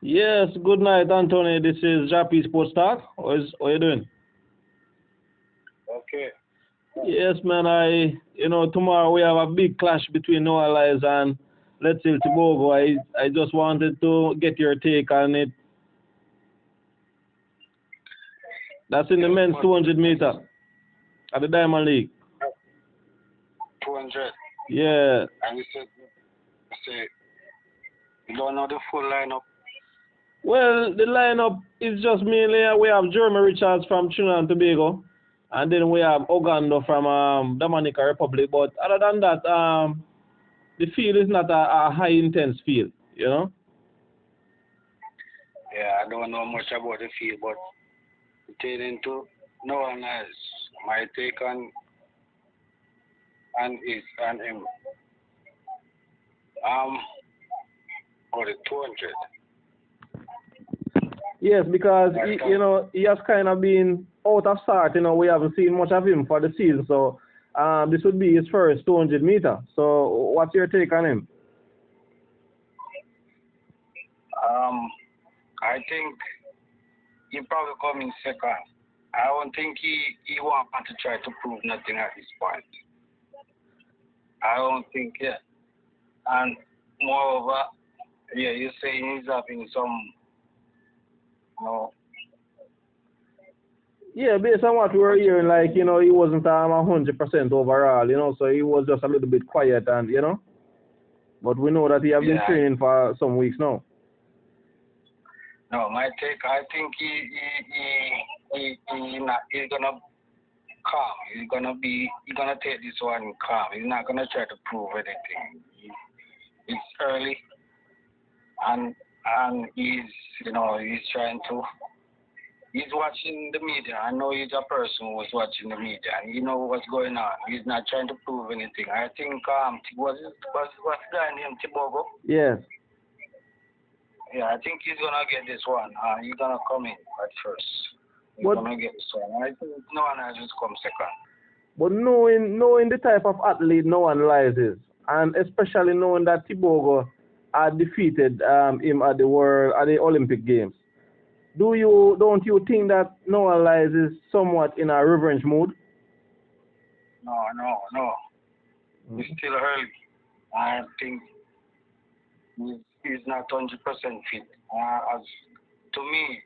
Yes, good night, Anthony. This is Jah-P Sports Talk. How you doing? Okay. Yes, man. Tomorrow we have a big clash between Noah Lyles and Letsile Tebogo. I just wanted to get your take on it. That's in the men's 200 meter at the Diamond League. 200. Yeah. And say, you don't know the full lineup. Well, the lineup is just mainly we have Jeremy Richards from Trinidad and Tobago, and then we have Ogando from Dominican Republic. But other than that, the field is not a high intense field, you know. Yeah, I don't know much about the field, but pertaining to no one has my take on and is and him. For the 200. Yes, because he has kind of been out of start. We haven't seen much of him for the season, so this would be his first 200 meter. So, what's your take on him? I think he probably come in second. I don't think he want to try to prove nothing at this point. I don't think, yeah. And moreover, yeah, you're saying he's having some, Yeah, based on what we were hearing, he wasn't 100% overall, so he was just a little bit quiet and. But we know that he has been training for some weeks now. No, my take, I think he's gonna calm. He's gonna take this one calm. He's not gonna try to prove anything. It's early, and he's trying to. He's watching the media. I know he's a person who's watching the media, and he knows what's going on. He's not trying to prove anything. I think what's the guy named Tebogo? Yes. Yeah, I think he's gonna get this one. He's gonna come in at first. He's gonna get this one. I think no one has just come second. But knowing the type of athlete no one Lyles is, and especially knowing that Tebogo had defeated him at the Olympic Games, don't you think that Noah Lyles is somewhat in a revenge mood? No. It's still early. I think he's not 100% fit. As to me,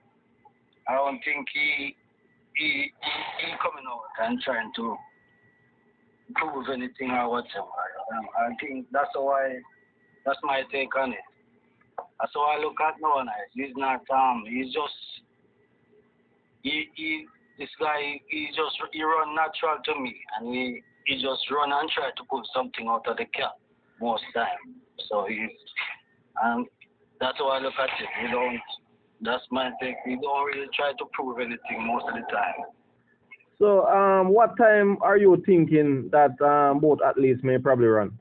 I don't think he coming out and trying to prove anything or whatever. I think that's my take on it. That's how I look at Noah Lyles. He's not he's just this guy he run natural to me, and he just run and try to put something out of the cap most time. So that's how I look at it. That's my take. He don't really try to prove anything most of the time. So what time are you thinking that both athletes may probably run?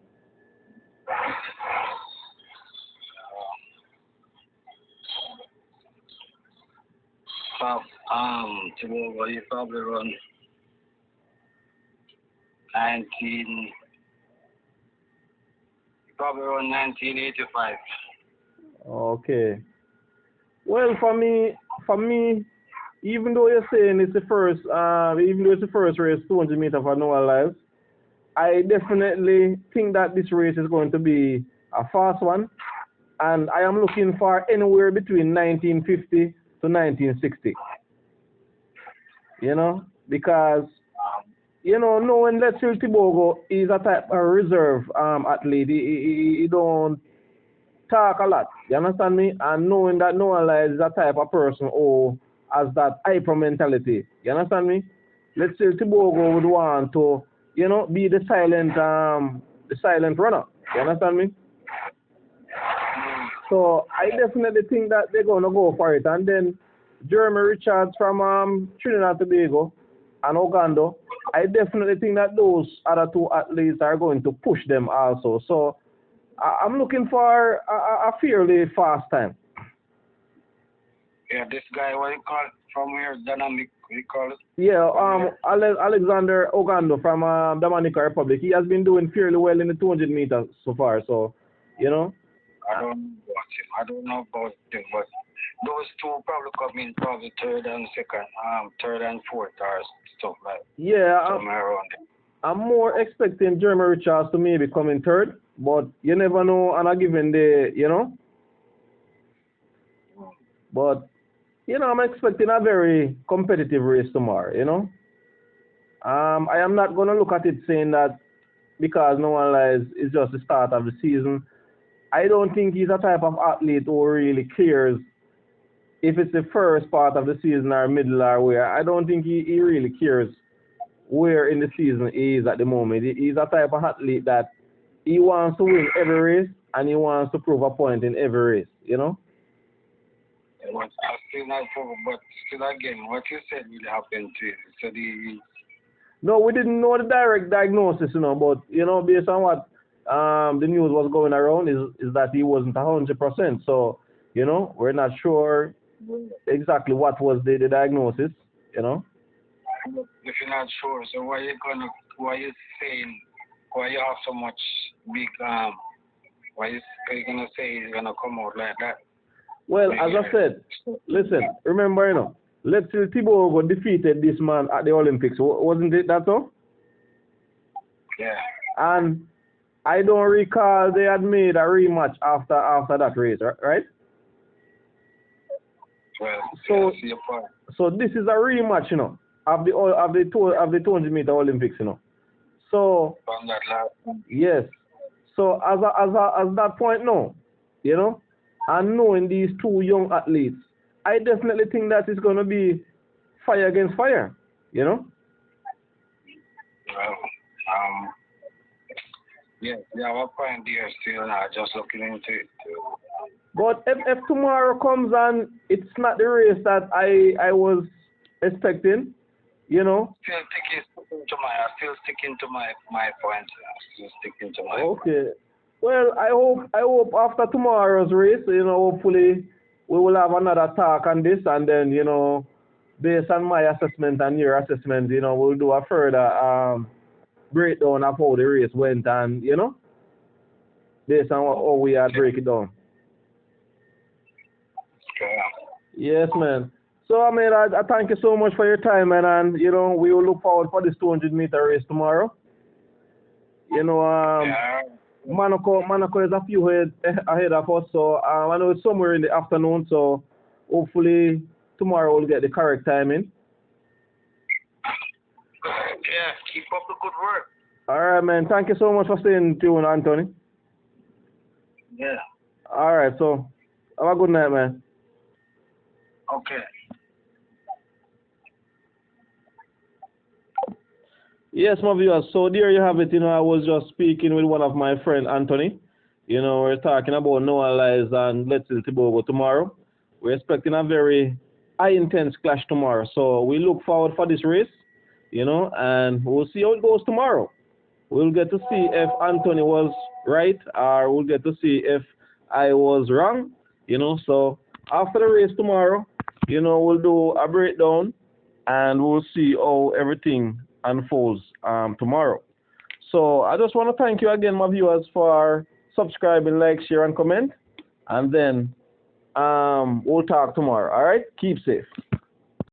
Tomorrow he probably run 1985. Okay. Well, for me, even though you're saying it's the first race 200 meter for Noah Lyles, I definitely think that this race is going to be a fast one, and I am looking for anywhere between 1950 to 1960. Because knowing Letsile Tebogo is a type of reserve athlete, he don't talk a lot. You understand me? And knowing that Noah Lyles is a type of person who has that hyper mentality. You understand me? Letsile Tebogo would want to, be the silent runner. You understand me? So I definitely think that they're gonna go for it. And then Jeremy Richards from Trinidad and Tobago and Ogando, I definitely think that those other two athletes are going to push them also. So I'm looking for a fairly fast time. Yeah, this guy, what you call it? From where? Dynamic, what you call it? Yeah, Alexander Ogando from Dominican Republic. He has been doing fairly well in the 200 meters so far. So, I don't know about him, but those two probably come in probably third and second, third and fourth or stuff like Yeah, somewhere around there. I'm more expecting Jeremy Richards to maybe come in third, but you never know on a given day, you know. But you know, I'm expecting a very competitive race tomorrow. You know, I am not gonna look at it saying that because no one lies is just the start of the season. I don't think he's a type of athlete who really cares if it's the first part of the season or middle or where. I don't think he really cares where in the season he is at the moment. He's a type of athlete that he wants to win every race and he wants to prove a point in every race, you know? But I still not prove, but still again, what you said will happen to you. So No, we didn't know the direct diagnosis, you know, but, you know, based on what the news was going around is that he wasn't 100%. So, you know, we're not sure exactly what was the diagnosis, you know? if you're not sure, so why you saying, why you have so much big, why you gonna say he's gonna come out like that? Well, as I said, listen, remember, you know, Letsile Tebogo defeated this man at the Olympics, wasn't it that so? Yeah. And I don't recall they had made a rematch after that race, right? Well, so I see your point. So this is a rematch, you know, of the 200-meter Olympics, you know. So From that last. yes. So as that point now, you know, and knowing these two young athletes, I definitely think that it's going to be fire against fire, you know. Well, yeah, our point there still not just looking into it. But if tomorrow comes and it's not the race that I was expecting, you know. Still sticking to my point. Still sticking to my Okay. Well, I hope after tomorrow's race, you know, hopefully we will have another talk on this, and then, you know, based on my assessment and your assessment, you know, we'll do a further breakdown of how the race went, and, you know, based on how we had break it down. Yes, man. So, I mean, I thank you so much for your time, man, and, you know, we will look forward for this 200-meter race tomorrow. You know, Monaco is a few ahead of us, so I know it's somewhere in the afternoon, so hopefully tomorrow we'll get the correct timing. Yeah, keep up the good work. All right, man. Thank you so much for staying tuned, Anthony. Yeah. All right, so have a good night, man. Okay. Yes, my viewers. So there you have it. You know, I was just speaking with one of my friend, Anthony. You know, we're talking about Lyles and Letsile Tebogo tomorrow. We're expecting a very high-intense clash tomorrow. So we look forward for this race, you know, and we'll see how it goes tomorrow. We'll get to see if Anthony was right, or we'll get to see if I was wrong, you know. So after the race tomorrow, you know, we'll do a breakdown, and we'll see how everything unfolds tomorrow. So I just want to thank you again, my viewers, for subscribing, like, share, and comment. And then we'll talk tomorrow. All right? Keep safe.